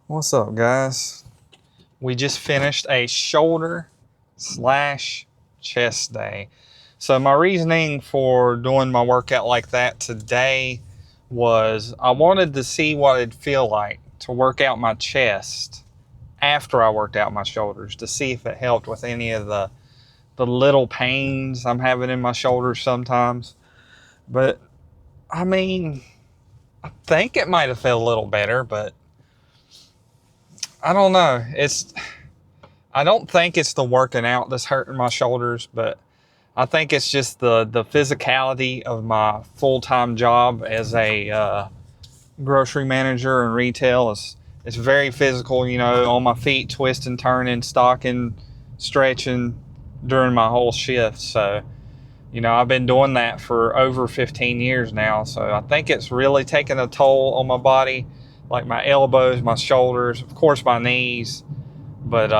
What's up, guys? We just finished a shoulder slash chest day. So my reasoning for doing my workout like that today was I wanted to see what it'd feel like to work out my chest after I worked out my shoulders, to see if it helped with any of the little pains I'm having in my shoulders sometimes. But I mean, I think it might have felt a little better, but I don't know. I don't think it's the working out that's hurting my shoulders, but I think it's just the physicality of my full-time job as a grocery manager in retail. It's very physical, you know, on my feet, twisting, turning, stocking, stretching during my whole shift. So, you know, I've been doing that for over 15 years now. So I think it's really taken a toll on my body, like my elbows, my shoulders, of course my knees. But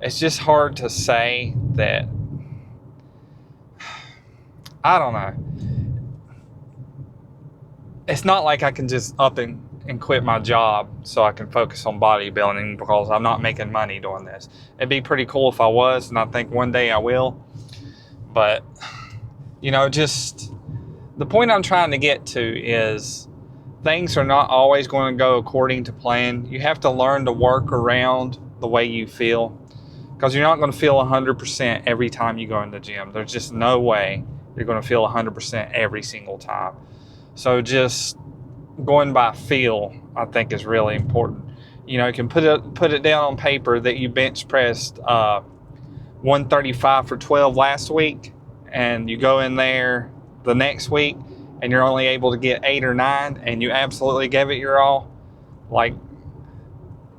it's just hard to say that. I don't know. It's not like I can just up and quit my job so I can focus on bodybuilding, because I'm not making money doing this. It'd be pretty cool if I was, and I think one day I will. But, you know, just the point I'm trying to get to is things are not always going to go according to plan. You have to learn to work around the way you feel, because you're not going to feel 100% every time you go in the gym. There's just no way you're going to feel 100% every single time. So just going by feel, I think, is really important. You know, you can put it down on paper that you bench pressed 135 for 12 last week, and you go in there the next week and you're only able to get 8 or 9, and you absolutely gave it your all. Like,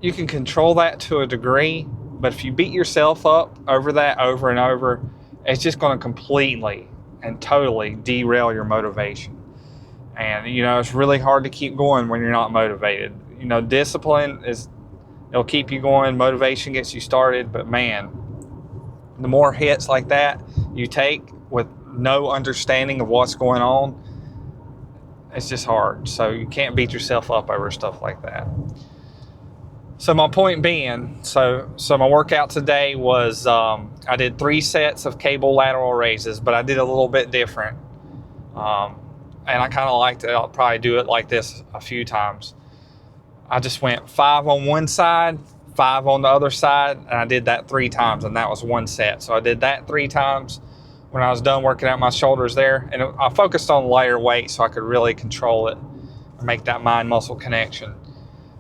you can control that to a degree, but if you beat yourself up over that over and over, it's just going to completely and totally derail your motivation. And, you know, it's really hard to keep going when you're not motivated. You know, discipline it'll keep you going. Motivation gets you started. But, man, the more hits like that you take with no understanding of what's going on, it's just hard. So you can't beat yourself up over stuff like that. So my point being, so my workout today was, I did 3 sets of cable lateral raises, but I did a little bit different. And I kind of liked it. I'll probably do it like this a few times. I just went 5 on one side, 5 on the other side, and I did that 3 times, and that was 1 set. So I did that 3 times when I was done working out my shoulders there. And I focused on lighter weight so I could really control it and make that mind-muscle connection.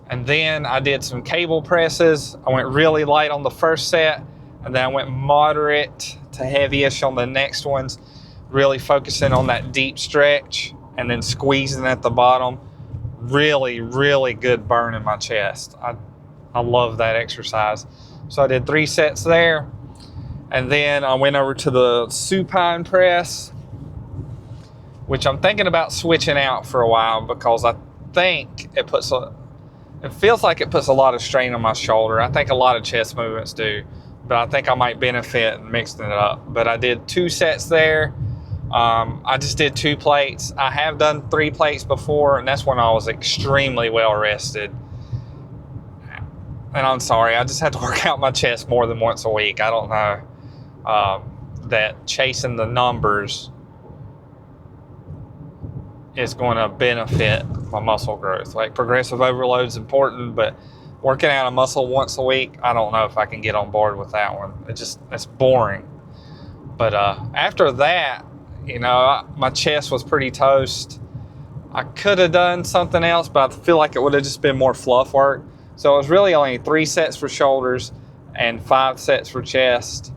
And then I did some cable presses. I went really light on the first set, and then I went moderate to heavyish on the next ones, really focusing on that deep stretch and then squeezing at the bottom. Really, really good burn in my chest. I love that exercise. So I did 3 sets there. And then I went over to the supine press, which I'm thinking about switching out for a while, because I think it feels like it puts a lot of strain on my shoulder. I think a lot of chest movements do, but I think I might benefit in mixing it up. But I did 2 sets there. I just did 2 plates. I have done 3 plates before, and that's when I was extremely well rested. And I'm sorry, I just had to work out my chest more than once a week. I don't know that chasing the numbers is going to benefit my muscle growth. Like, progressive overload is important, but working out a muscle once a week, I don't know if I can get on board with that one. It's boring. But after that, you know, my chest was pretty toast. I could have done something else, but I feel like it would have just been more fluff work. So it was really only 3 sets for shoulders and 5 sets for chest.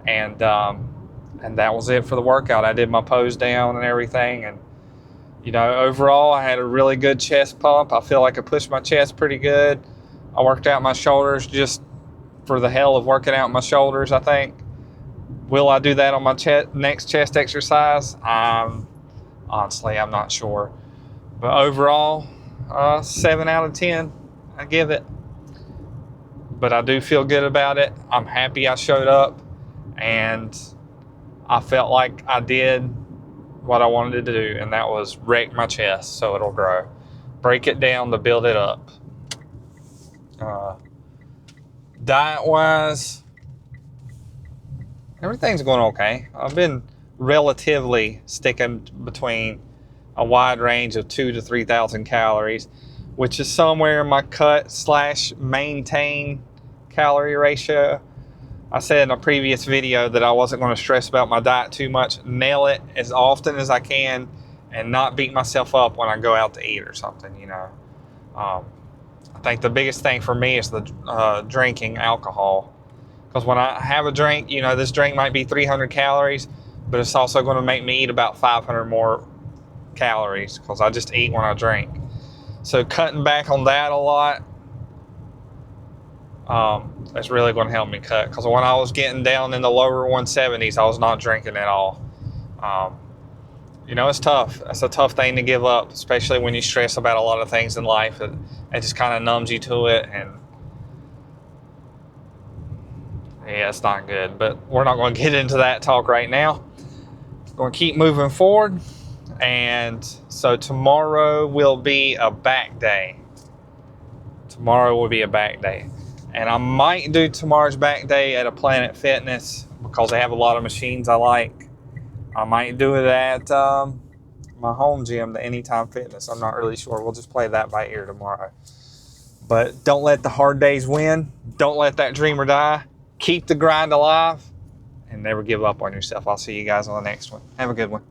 And that was it for the workout. I did my pose down and everything. And, you know, overall, I had a really good chest pump. I feel like I pushed my chest pretty good. I worked out my shoulders just for the hell of working out my shoulders, I think. Will I do that on my next chest exercise? Honestly, I'm not sure. But overall, 7 out of 10, I give it. But I do feel good about it. I'm happy I showed up, and I felt like I did what I wanted to do, and that was wreck my chest so it'll grow. break it down to build it up. Diet-wise, everything's going okay. I've been relatively sticking between a wide range of 2,000 to 3,000 calories, which is somewhere in my cut/maintain calorie ratio. I said in a previous video that I wasn't going to stress about my diet too much, nail it as often as I can, and not beat myself up when I go out to eat or something, you know. I think the biggest thing for me is the drinking alcohol. Because when I have a drink, you know, this drink might be 300 calories, but it's also going to make me eat about 500 more calories because I just eat when I drink. So cutting back on that a lot, that's really going to help me cut. Because when I was getting down in the lower 170s, I was not drinking at all. You know, it's tough. It's a tough thing to give up, especially when you stress about a lot of things in life. It just kind of numbs you to it, and yeah, it's not good. But we're not going to get into that talk right now. We're going to keep moving forward. And so tomorrow will be a back day. Tomorrow will be a back day. And I might do tomorrow's back day at a Planet Fitness because they have a lot of machines I like. I might do it at my home gym, the Anytime Fitness. I'm not really sure. We'll just play that by ear tomorrow. But don't let the hard days win. Don't let that dreamer die. Keep the grind alive and never give up on yourself. I'll see you guys on the next one. Have a good one.